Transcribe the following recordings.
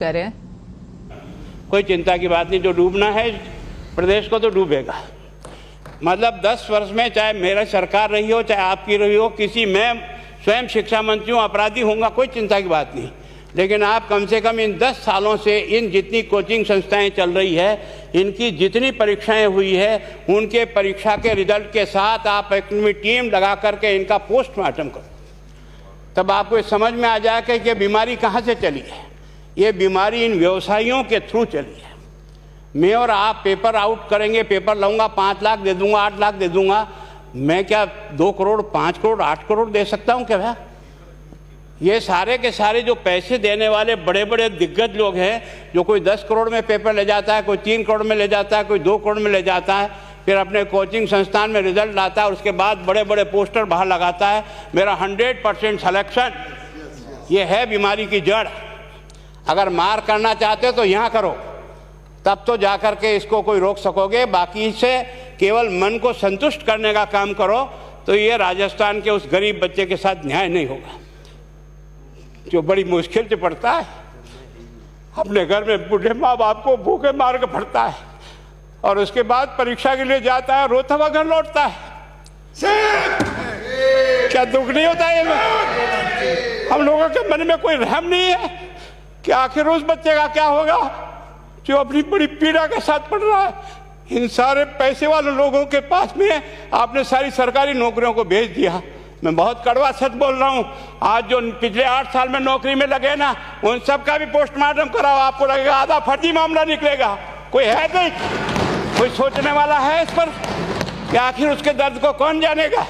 करें। कोई चिंता की बात नहीं, जो डूबना है प्रदेश को तो डूबेगा। मतलब 10 वर्ष में चाहे मेरा सरकार रही हो चाहे आपकी रही हो, किसी में स्वयं शिक्षा मंत्री हूँ, अपराधी होऊंगा, कोई चिंता की बात नहीं। लेकिन आप कम से कम इन 10 सालों से इन जितनी कोचिंग संस्थाएं चल रही है, इनकी जितनी परीक्षाएं हुई है, उनके परीक्षा के रिजल्ट के साथ आप एक टीम लगा करके इनका पोस्टमार्टम करो, तब आपको समझ में आ जाएगा कि बीमारी कहाँ से चली है। ये बीमारी इन व्यवसायियों के थ्रू चली है। मैं और आप पेपर आउट करेंगे, पेपर लाऊंगा, 5 लाख दे दूंगा, 8 लाख दे दूंगा, मैं क्या 2 करोड़ 5 करोड़ 8 करोड़ दे सकता हूँ क्या भैया? ये सारे के सारे जो पैसे देने वाले बड़े बड़े दिग्गज लोग हैं, जो कोई 10 करोड़ में पेपर ले जाता है, कोई 3 करोड़ में ले जाता है, कोई 2 करोड़ में ले जाता है, फिर अपने कोचिंग संस्थान में रिजल्ट लाता है और उसके बाद बड़े बड़े पोस्टर बाहर लगाता है, मेरा 100% सिलेक्शन। ये है बीमारी की जड़। अगर मार करना चाहते हो तो यहाँ करो, तब तो जाकर के इसको कोई रोक सकोगे। बाकी से केवल मन को संतुष्ट करने का काम करो तो ये राजस्थान के उस गरीब बच्चे के साथ न्याय नहीं होगा, जो बड़ी मुश्किल से पढ़ता है, अपने घर में बूढ़े माँ बाप को भूखे मार के पढ़ता है और उसके बाद परीक्षा के लिए जाता है, रोता हुआ घर लौटता है। क्या दुख नहीं होता है? हम लोगों के मन में कोई रहम नहीं है कि आखिर उस बच्चे का क्या होगा जो अपनी बड़ी पीड़ा के साथ पढ़ रहा है। इन सारे पैसे वाले लोगों के पास में आपने सारी सरकारी नौकरियों को भेज दिया। मैं बहुत कड़वा सच बोल रहा हूँ। आज जो पिछले 8 साल में नौकरी में लगे ना, उन सब का भी पोस्टमार्टम कराओ, आपको लगेगा आधा फर्जी मामला निकलेगा। कोई है नहीं, कोई सोचने वाला है इस पर कि आखिर उसके दर्द को कौन जानेगा,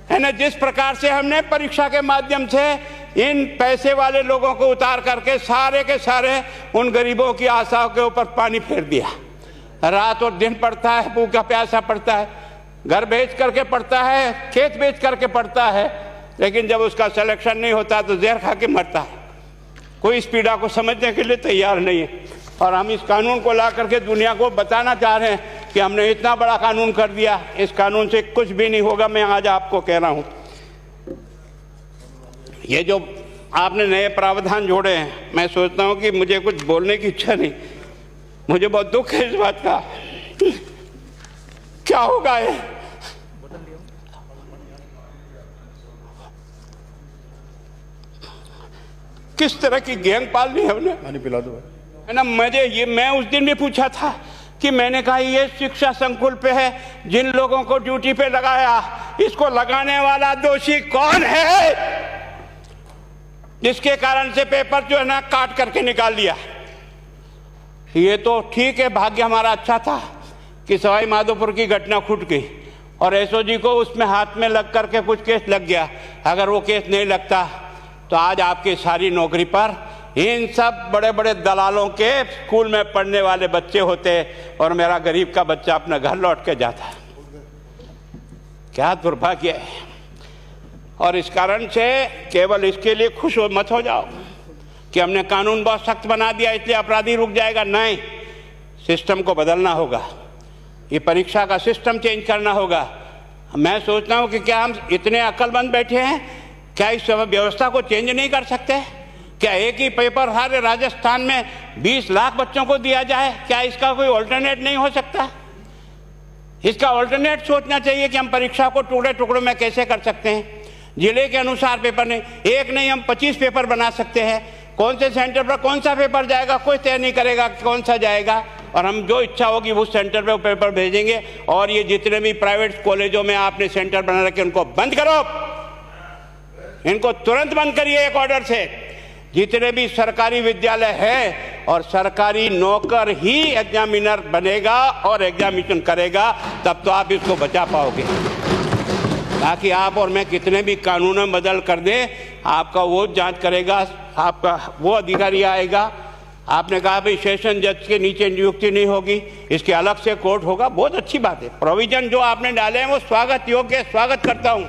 है ना। जिस प्रकार से हमने परीक्षा के माध्यम से इन पैसे वाले लोगों को उतार करके सारे के सारे उन गरीबों की आशाओं के ऊपर पानी फेर दिया। रात और दिन पढ़ता है, भूखा प्यासा पढ़ता है, घर बेच करके पढ़ता है, खेत बेच करके पढ़ता है, लेकिन जब उसका सिलेक्शन नहीं होता तो जहर खा के मरता है। कोई इस पीड़ा को समझने के लिए तैयार नहीं है। और हम इस कानून को ला करके दुनिया को बताना चाह रहे हैं कि हमने इतना बड़ा कानून कर दिया, इस कानून से कुछ भी नहीं होगा। मैं आज आपको कह रहा हूँ, ये जो आपने नए प्रावधान जोड़े हैं, मैं सोचता हूँ कि मुझे कुछ बोलने की इच्छा नहीं, मुझे बहुत दुख है इस बात का। क्या होगा ये? किस तरह की गैंग पालनी है उन्हें? पानी पिला दो, है ना। मैं उस दिन भी पूछा था कि मैंने कहा ये शिक्षा संकुल पे है, जिन लोगों को ड्यूटी पे लगाया, इसको लगाने वाला दोषी कौन है, जिसके कारण से पेपर जो है ना काट करके निकाल दिया। ये तो ठीक है, भाग्य हमारा अच्छा था कि सवाई माधोपुर की घटना खुट गई और एसओजी को उसमें हाथ में लग करके कुछ केस लग गया। अगर वो केस नहीं लगता तो आज आपकी सारी नौकरी पर इन सब बड़े बड़े दलालों के स्कूल में पढ़ने वाले बच्चे होते और मेरा गरीब का बच्चा अपना घर लौट के जाता। क्या दुर्भाग्य है। और इस कारण से केवल इसके लिए खुश मत हो जाओ कि हमने कानून बहुत सख्त बना दिया इसलिए अपराधी रुक जाएगा। नहीं, सिस्टम को बदलना होगा, ये परीक्षा का सिस्टम चेंज करना होगा। मैं सोचता हूँ कि क्या हम इतने अक्लमंद बैठे हैं, क्या इस व्यवस्था को चेंज नहीं कर सकते? क्या एक ही पेपर हर राजस्थान में 20 लाख बच्चों को दिया जाए? क्या इसका कोई ऑल्टरनेट नहीं हो सकता? इसका ऑल्टरनेट सोचना चाहिए कि हम परीक्षा को टुकड़े टुकड़ों में कैसे कर सकते हैं। जिले के अनुसार पेपर नहीं, एक नहीं हम 25 पेपर बना सकते हैं। कौन से सेंटर पर कौन सा पेपर जाएगा कोई तय नहीं करेगा कौन सा जाएगा, और हम जो इच्छा होगी उस सेंटर पे वो पेपर भेजेंगे। और ये जितने भी प्राइवेट कॉलेजों में आपने सेंटर बना रखे उनको बंद करो, इनको तुरंत बंद करिए एक ऑर्डर से। जितने भी सरकारी विद्यालय है और सरकारी नौकर ही एग्जामिनर बनेगा और एग्जामिनेशन करेगा, तब तो आप इसको बचा पाओगे। ताकि आप और मैं कितने भी कानून बदल कर दें, आपका वो जांच करेगा, आपका वो अधिकारी आएगा। आपने कहा भाई सेशन जज के नीचे नियुक्ति नहीं होगी, इसके अलग से कोर्ट होगा, बहुत अच्छी बात है। प्रोविजन जो आपने डाले हैं वो स्वागत योग्य है, स्वागत करता हूँ,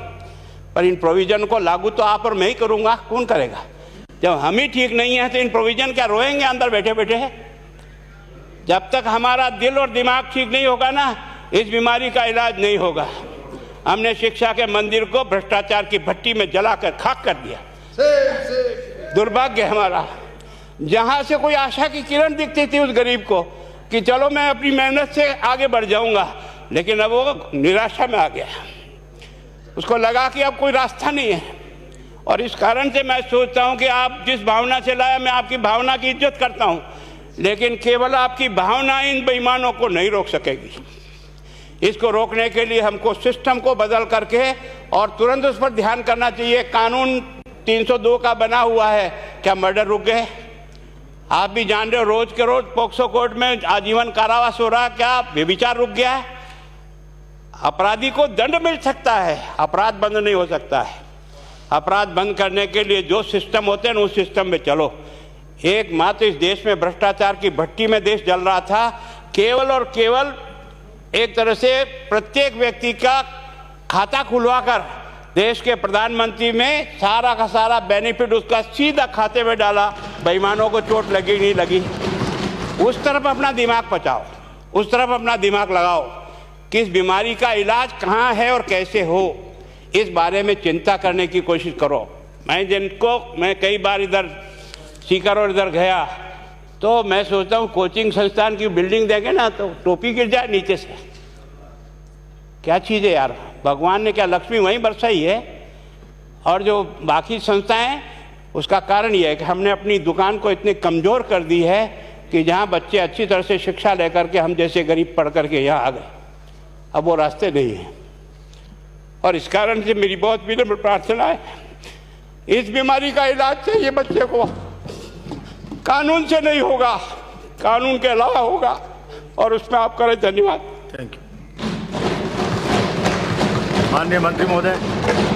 पर इन प्रोविजन को लागू तो आप और मैं ही करूँगा, कौन करेगा? जब हम ही ठीक नहीं है तो इन प्रोविजन क्या रोएंगे अंदर बैठे बैठे? जब तक हमारा दिल और दिमाग ठीक नहीं होगा ना, इस बीमारी का इलाज नहीं होगा। हमने शिक्षा के मंदिर को भ्रष्टाचार की भट्टी में जलाकर खाक कर दिया। दुर्भाग्य हमारा। जहां से कोई आशा की किरण दिखती थी उस गरीब को कि चलो मैं अपनी मेहनत से आगे बढ़ जाऊंगा, लेकिन अब वो निराशा में आ गया। उसको लगा कि अब कोई रास्ता नहीं है। और इस कारण से मैं सोचता हूं कि आप जिस भावना से लाया, मैं आपकी भावना की इज्जत करता हूं, लेकिन केवल आपकी भावना इन बेईमानों को नहीं रोक सकेगी। इसको रोकने के लिए हमको सिस्टम को बदल करके और तुरंत उस पर ध्यान करना चाहिए। कानून 302 का बना हुआ है, क्या मर्डर रुक गए? आप भी जान रहे हो, रोज के रोज पोक्सो कोर्ट में आजीवन कारावास हो रहा, क्या व्यभिचार रुक गया है? अपराधी को दंड मिल सकता है, अपराध बंद नहीं हो सकता है। अपराध बंद करने के लिए जो सिस्टम होते हैं उस सिस्टम में चलो। एकमात्र इस देश में भ्रष्टाचार की भट्टी में देश जल रहा था, केवल और केवल एक तरह से प्रत्येक व्यक्ति का खाता खुलवाकर देश के प्रधानमंत्री में सारा का सारा बेनिफिट उसका सीधा खाते में डाला। बेईमानों को चोट लगी नहीं लगी, उस तरफ अपना दिमाग बचाओ, उस तरफ अपना दिमाग लगाओ। किस बीमारी का इलाज कहाँ है और कैसे हो, इस बारे में चिंता करने की कोशिश करो। मैं कई बार इधर सीकर और इधर गया तो मैं सोचता हूँ कोचिंग संस्थान की बिल्डिंग देंगे ना तो टोपी गिर जाए नीचे से। क्या चीज़ है यार, भगवान ने क्या लक्ष्मी वहीं बरसाई है। और जो बाकी संस्थाएं, उसका कारण यह है कि हमने अपनी दुकान को इतनी कमज़ोर कर दी है कि जहाँ बच्चे अच्छी तरह से शिक्षा लेकर के हम जैसे गरीब पढ़ करके यहाँ आ गए, अब वो रास्ते नहीं हैं। और इस कारण से मेरी बहुत विनम्र प्रार्थना है, इस बीमारी का इलाज चाहिए बच्चे को, कानून से नहीं होगा, कानून के अलावा होगा, और उसमें आप करें। धन्यवाद। Thank you. माननीय मंत्री महोदय।